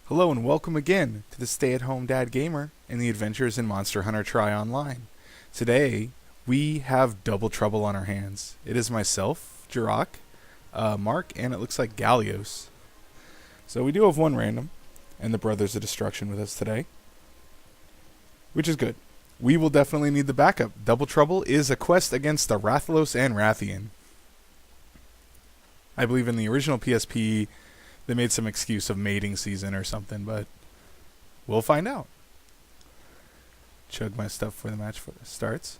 Hello and welcome again to the Stay-at-Home Dad Gamer and the Adventures in Monster Hunter Try Online. Today, we have double trouble on our hands. It is myself, Jirok, Mark, and it looks like Gallios. So we do have one random, and the Brothers of Destruction with us today, which is good. We will definitely need the backup. Double Trouble is a quest against the Rathalos and Rathian. I believe in the original PSP, they made some excuse of mating season or something, but we'll find out. Chug my stuff before the match starts.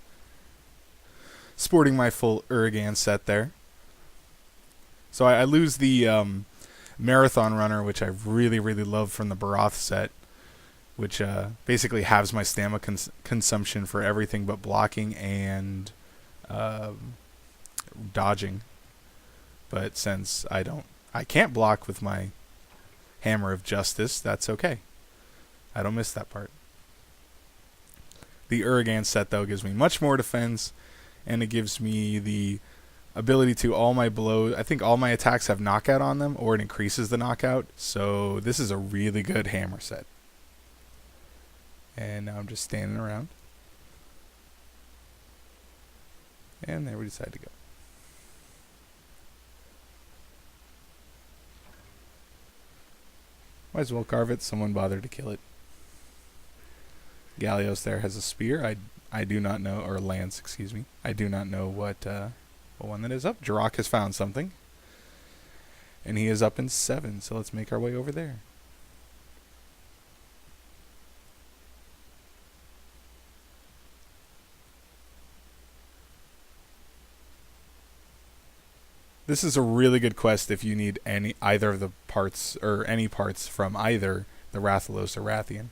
Sporting my full Uragan set there. So I lose the Marathon Runner, which I really, really love from the Barath set, which basically halves my stamina consumption for everything but blocking and dodging. But since I can't block with my Hammer of Justice, that's okay. I don't miss that part. The Uragan set, though, gives me much more defense, and it gives me the ability to all my blows. I think all my attacks have knockout on them, or it increases the knockout. So this is a really good hammer set. And now I'm just standing around. And there we decide to go. Might as well carve it. Someone bothered to kill it. Gallios there has a spear. I do not know, or lance, excuse me. I do not know what one that is up. Jirok has found something. And he is up in 7, so let's make our way over there. This is a really good quest if you need either of the parts, or any parts from either the Rathalos or Rathian.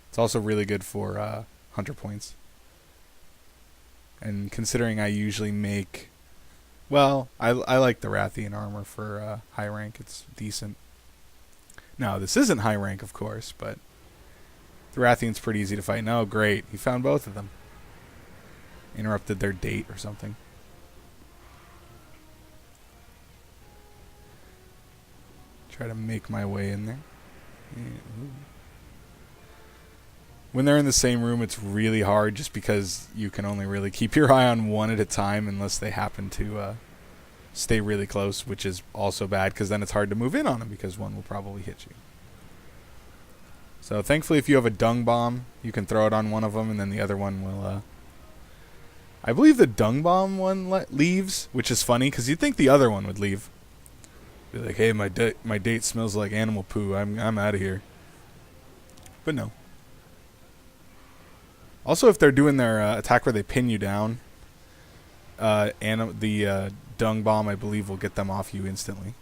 It's also really good for hunter points. And considering I usually make, well, I like the Rathian armor for high rank. It's decent. Now, this isn't high rank, of course, but the Rathian's pretty easy to fight. No, great. He found both of them. Interrupted their date or something. Try to make my way in there. When they're in the same room, it's really hard just because you can only really keep your eye on one at a time unless they happen to stay really close, which is also bad because then it's hard to move in on them because one will probably hit you. So thankfully, if you have a dung bomb, you can throw it on one of them and then the other one will... I believe the dung bomb one leaves, which is funny because you'd think the other one would leave. Be like, hey, my date smells like animal poo. I'm out of here. But no. Also, if they're doing their attack where they pin you down, and the dung bomb, I believe, will get them off you instantly.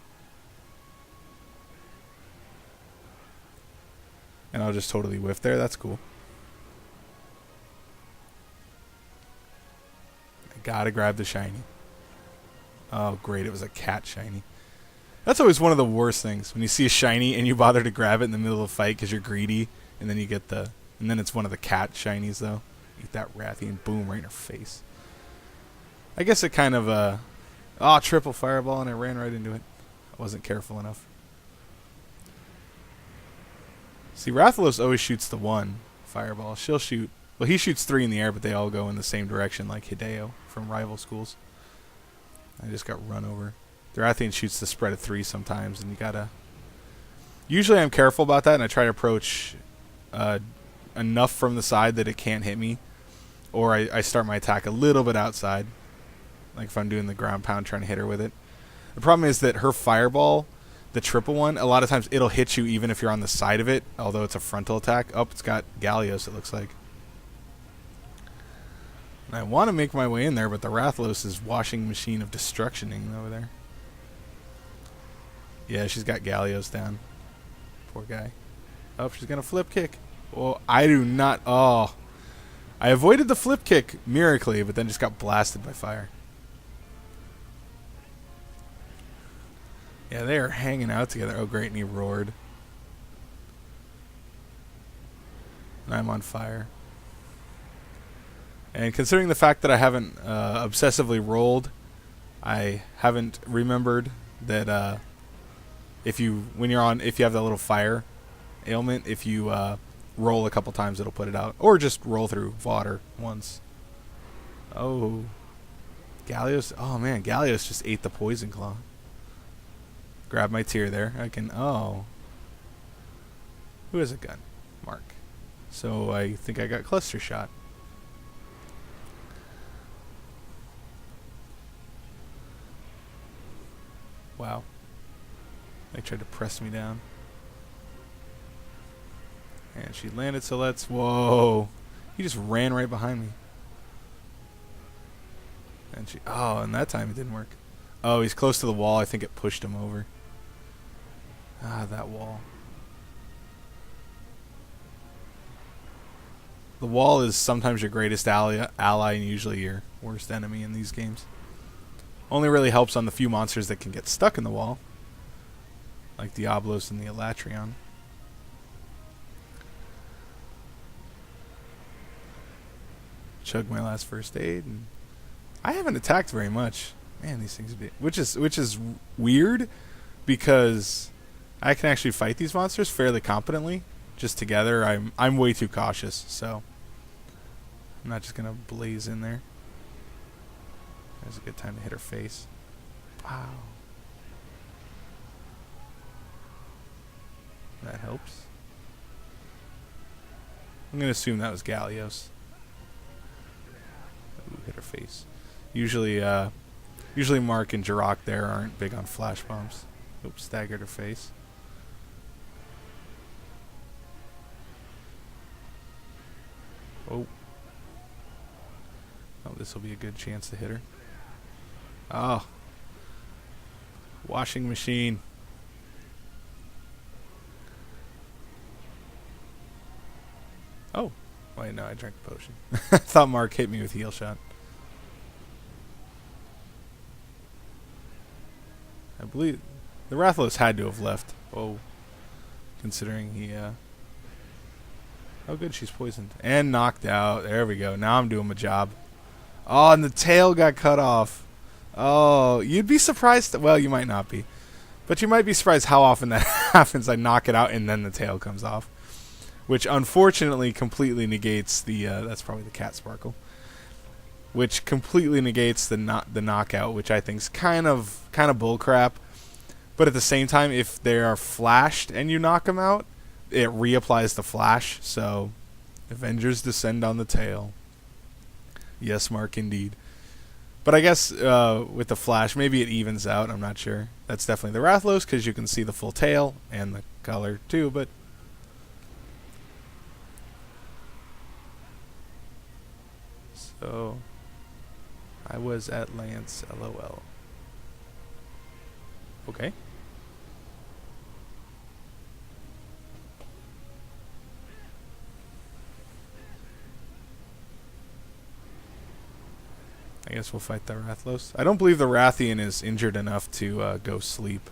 And I'll just totally whiff there. That's cool. I gotta grab the shiny. Oh, great. It was a cat shiny. That's always one of the worst things, when you see a shiny and you bother to grab it in the middle of a fight because you're greedy, and then you get the... And then it's one of the cat shinies, though. Eat that Rathian, boom, right in her face. I guess it kind of, triple fireball, and I ran right into it. I wasn't careful enough. See, Rathalos always shoots the one fireball. She'll shoot... Well, he shoots 3 in the air, but they all go in the same direction, like Hideo from Rival Schools. I just got run over. The Rathian shoots the spread of 3 sometimes, and you gotta... Usually I'm careful about that, and I try to approach enough from the side that it can't hit me. Or I start my attack a little bit outside. Like if I'm doing the ground pound trying to hit her with it. The problem is that her fireball, the triple one, a lot of times it'll hit you even if you're on the side of it, although it's a frontal attack. Oh, it's got Gallios, it looks like. And I want to make my way in there, but the Rathalos is washing machine of destructioning over there. Yeah, she's got Gallios down. Poor guy. Oh, she's going to flip kick. Oh, I do not... Oh. I avoided the flip kick miraculously, but then just got blasted by fire. Yeah, they are hanging out together. Oh, great, and he roared. And I'm on fire. And considering the fact that I haven't obsessively rolled I haven't remembered that if you have that little fire ailment, if you roll a couple times, it'll put it out, or just roll through water once. Oh, Gallios! Oh man, Gallios just ate the poison claw. Grab my tear there. I can. Oh, who has a gun? Mark. So I think I got cluster shot. Wow. They tried to press me down. And she landed, so let's... Whoa. He just ran right behind me. And she... Oh, and that time it didn't work. Oh, he's close to the wall. I think it pushed him over. Ah, that wall. The wall is sometimes your greatest ally and usually your worst enemy in these games. Only really helps on the few monsters that can get stuck in the wall, like Diablos and the Elatrion. Chug my last first aid, and I haven't attacked very much. Man, these things, which is weird, because I can actually fight these monsters fairly competently. Just together, I'm way too cautious, so I'm not just gonna blaze in there. There's a good time to hit her face. Wow. That helps. I'm going to assume that was Gallios. Ooh, hit her face. Usually Mark and Jirok there aren't big on flash bombs. Oops, staggered her face. Oh. Oh, this will be a good chance to hit her. Oh. Washing machine. Oh. Wait, no, I drank the potion. I thought Mark hit me with heal shot. I believe the Rathalos had to have left. Oh. Considering he, Oh, good, she's poisoned. And knocked out. There we go. Now I'm doing my job. Oh, and the tail got cut off. Oh, you'd be surprised. Well, you might not be. But you might be surprised how often that happens. I knock it out and then the tail comes off. Which unfortunately completely negates the... that's probably the cat sparkle. Which completely negates the knockout, which I think is kind of bullcrap. But at the same time, if they are flashed and you knock them out, it reapplies the flash. So, Avengers descend on the tail. Yes, Mark, indeed. But I guess with the flash, maybe it evens out. I'm not sure. That's definitely the Rathalos, because you can see the full tail and the color too. But so I was at Lance. LOL. Okay. I guess we'll fight the Rathalos. I don't believe the Rathian is injured enough to go sleep.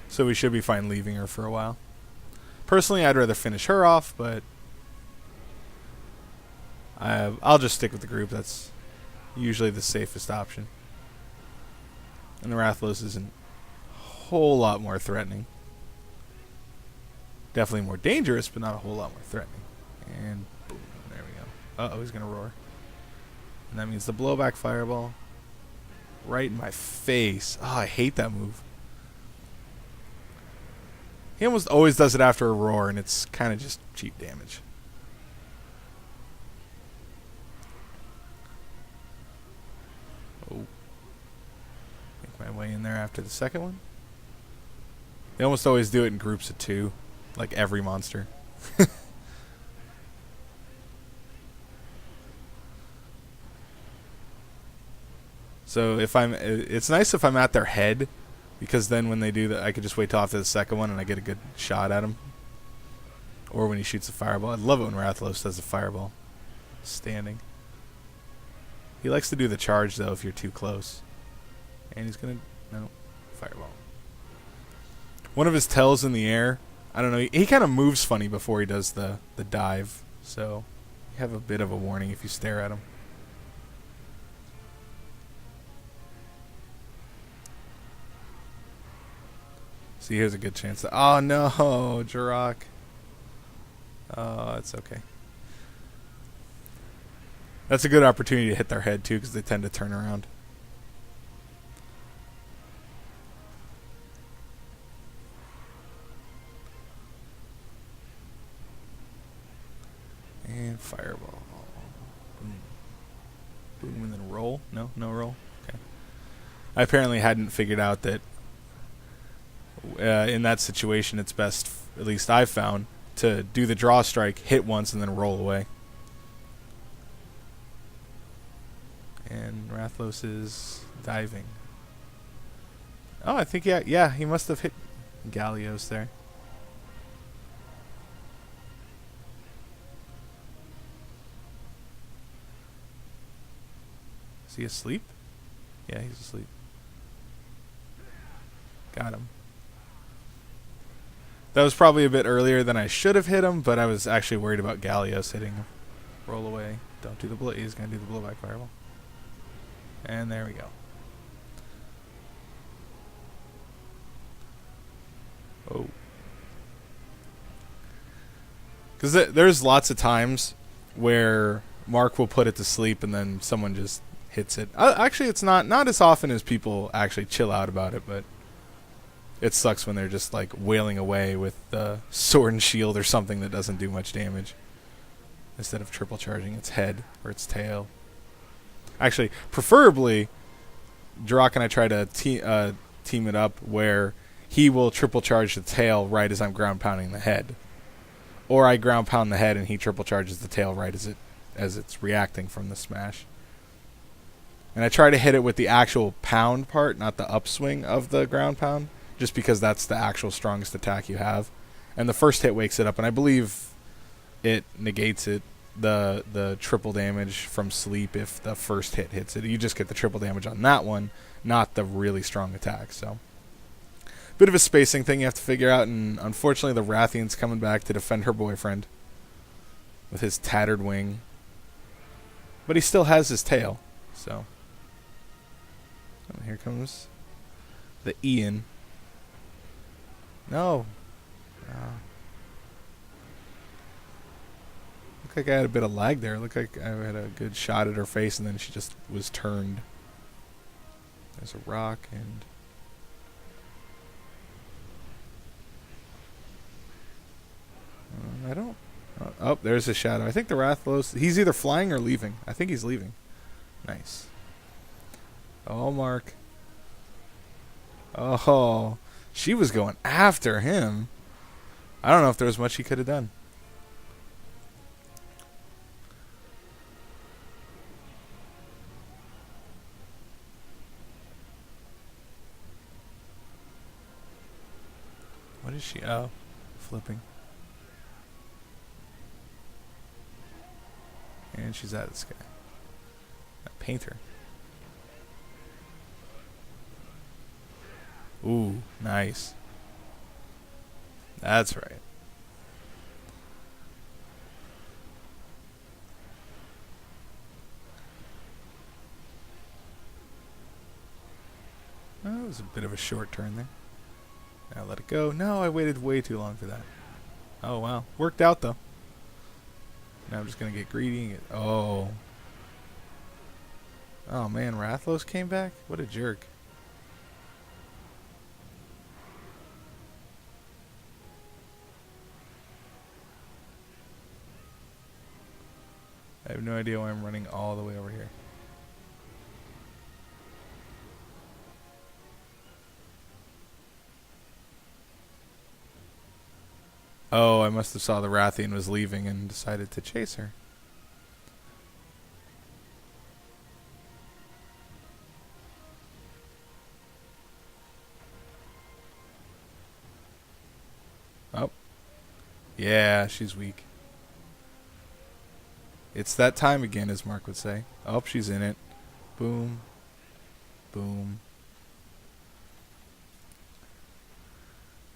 So we should be fine leaving her for a while. Personally, I'd rather finish her off, but I'll just stick with the group. That's usually the safest option. And the Rathalos isn't a whole lot more threatening. Definitely more dangerous, but not a whole lot more threatening. And boom. Uh-oh, he's going to roar. And that means the blowback fireball. Right in my face. Oh, I hate that move. He almost always does it after a roar, and it's kind of just cheap damage. Oh. Make my way in there after the second one. They almost always do it in groups of 2. Like every monster. So it's nice if I'm at their head, because then when they do that, I could just wait till after the second one and I get a good shot at him. Or when he shoots a fireball. I love it when Rathalos does a fireball. Standing. He likes to do the charge though if you're too close. And he's gonna fireball. One of his tells in the air. I don't know. He kind of moves funny before he does the dive. So you have a bit of a warning if you stare at him. See, here's a good chance. Oh, no, Jirok. Oh, it's okay. That's a good opportunity to hit their head, too, because they tend to turn around. And fireball. Boom. Boom, and then roll. No roll. Okay. I apparently hadn't figured out that in that situation it's best, at least I've found, to do the draw strike, hit once, and then roll away. And Rathalos is diving. Oh, I think, yeah, he must have hit Gallios there. Is he asleep? Yeah, he's asleep. Got him. That was probably a bit earlier than I should have hit him, but I was actually worried about Gallios hitting him. Roll away. Don't do the blow. He's going to do the blowback fireball. And there we go. Oh. Because there's lots of times where Mark will put it to sleep and then someone just hits it. Actually, it's not as often as people actually chill out about it, but it sucks when they're just like wailing away with the sword and shield or something that doesn't do much damage instead of triple charging its head or its tail. Actually, preferably, Jirok and I try to team it up where he will triple charge the tail right as I'm ground pounding the head, or I ground pound the head and he triple charges the tail right as it's reacting from the smash. And I try to hit it with the actual pound part, not the upswing of the ground pound, just because that's the actual strongest attack you have. And the first hit wakes it up, and I believe it negates it, the triple damage from sleep if the first hit hits it. You just get the triple damage on that one, not the really strong attack. So, bit of a spacing thing you have to figure out, and unfortunately the Rathian's coming back to defend her boyfriend with his tattered wing. But he still has his tail, so... And here comes the Ian. No. Looked like I had a bit of lag there. Looked like I had a good shot at her face, and then she just was turned. There's a rock, and... I don't... Oh, there's a shadow. I think the Rathalos... He's either flying or leaving. I think he's leaving. Nice. Oh, Mark. Oh, she was going after him. I don't know if there was much he could have done. What is she? Oh, flipping. And she's at this guy. A painter. Ooh, nice. That's right. That was a bit of a short turn there. Now let it go. No, I waited way too long for that. Oh, wow. Worked out, though. Now I'm just going to get greedy. Oh. Oh, man. Rathalos came back? What a jerk. I have no idea why I'm running all the way over here. Oh, I must have saw the Rathian was leaving and decided to chase her. Oh. Yeah, she's weak. It's that time again, as Mark would say. Oh, she's in it. Boom. Boom.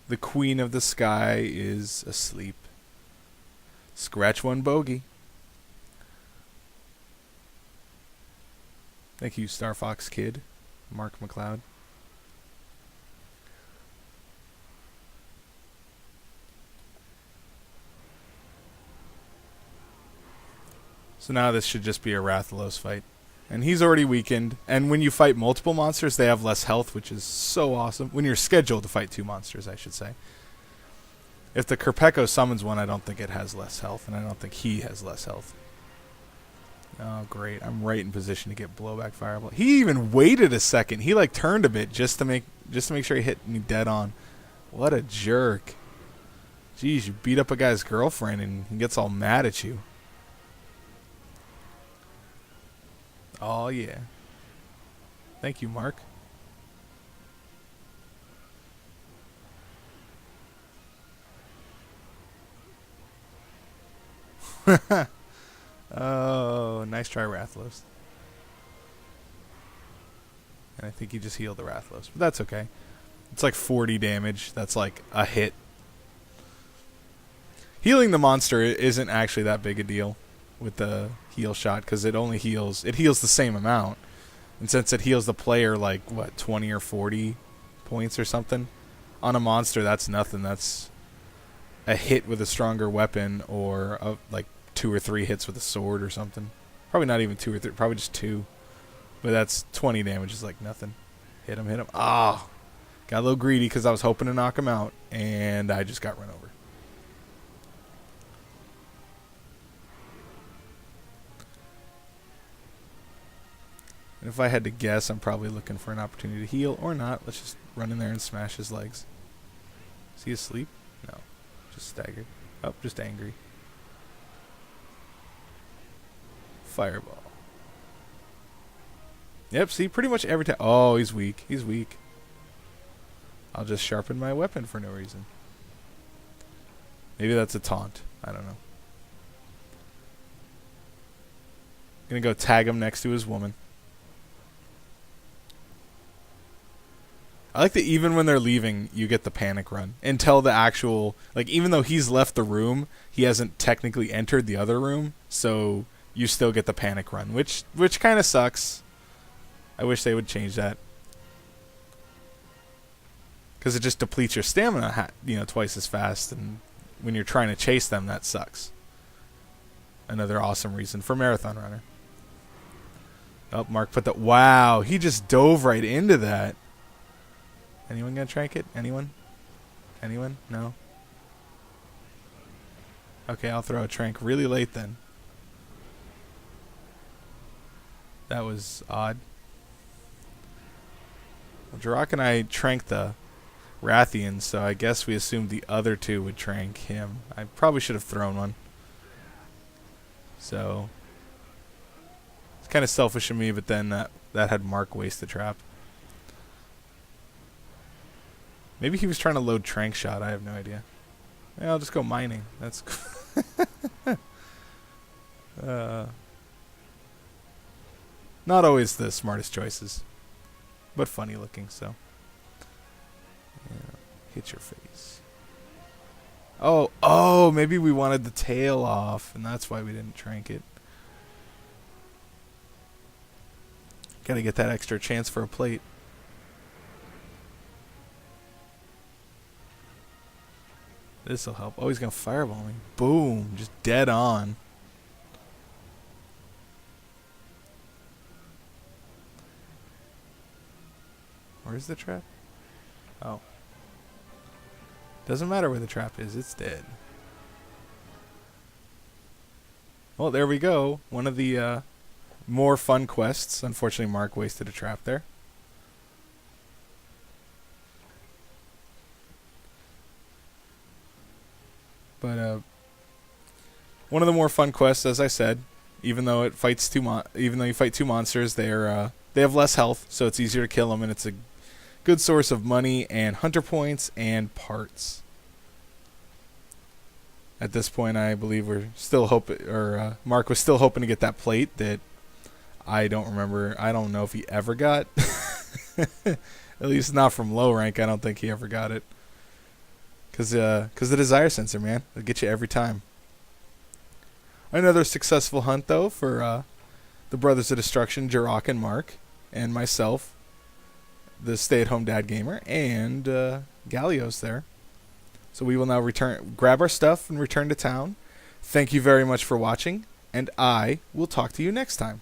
The Queen of the Sky is asleep. Scratch one bogey. Thank you, Star Fox Kid. Mark McLeod. So now this should just be a Rathalos fight. And he's already weakened. And when you fight multiple monsters, they have less health, which is so awesome. When you're scheduled to fight 2 monsters, I should say. If the Kerpeko summons one, I don't think it has less health, and I don't think he has less health. Oh, great. I'm right in position to get blowback fireball. He even waited a second. He, like, turned a bit just to make sure he hit me dead on. What a jerk. Jeez, you beat up a guy's girlfriend, and he gets all mad at you. Oh, yeah. Thank you, Mark. Oh, nice try, Rathalos. And I think he just healed the Rathalos, but that's okay. It's like 40 damage. That's like a hit. Healing the monster isn't actually that big a deal with the heal shot because it only heals. It heals the same amount, and since it heals the player like what 20 or 40 points or something on a monster, that's nothing. That's a hit with a stronger weapon or like 2 or 3 hits with a sword or something. Probably not even 2 or 3. Probably just 2. But that's 20 damage is like nothing. Hit him, hit him. Ah! Got a little greedy because I was hoping to knock him out, and I just got run over. And if I had to guess, I'm probably looking for an opportunity to heal or not. Let's just run in there and smash his legs. Is he asleep? No. Just staggered. Oh, just angry. Fireball. Yep, see, pretty much every time. Oh, he's weak. He's weak. I'll just sharpen my weapon for no reason. Maybe that's a taunt. I don't know. Gonna go tag him next to his woman. I like that even when they're leaving, you get the panic run. Until the actual... Like, even though he's left the room, he hasn't technically entered the other room. So, you still get the panic run. Which kind of sucks. I wish they would change that. Because it just depletes your stamina, twice as fast. And when you're trying to chase them, that sucks. Another awesome reason for Marathon Runner. Oh, Mark put that... Wow, he just dove right into that. Anyone gonna trank it? Anyone? Anyone? No? Okay, I'll throw a trank really late then. That was odd. Well, Jirok and I tranked the Rathian, so I guess we assumed the other 2 would trank him. I probably should have thrown one. So... It's kind of selfish of me, but then that had Mark waste the trap. Maybe he was trying to load Trank Shot. I have no idea. Yeah, I'll just go mining. That's not always the smartest choices, but funny looking. So, yeah. Hit your face. Oh, maybe we wanted the tail off, and that's why we didn't trank it. Got to get that extra chance for a plate. This'll help. Oh, he's going to fireball me. Boom. Just dead on. Where's the trap? Oh. Doesn't matter where the trap is. It's dead. Well, there we go. One of the more fun quests. Unfortunately, Mark wasted a trap there. But one of the more fun quests, as I said, even though it fights even though you fight 2 monsters, they have less health, so it's easier to kill them, and it's a good source of money and hunter points and parts. At this point, I believe we're still hoping, or Mark was still hoping to get that plate that I don't remember. I don't know if he ever got. At least not from low rank. I don't think he ever got it. Because the desire sensor, man. It'll get you every time. Another successful hunt, though, for the Brothers of Destruction, Jirok and Mark, and myself, the stay-at-home dad gamer, and Gallios there. So we will now grab our stuff and return to town. Thank you very much for watching. and I will talk to you next time.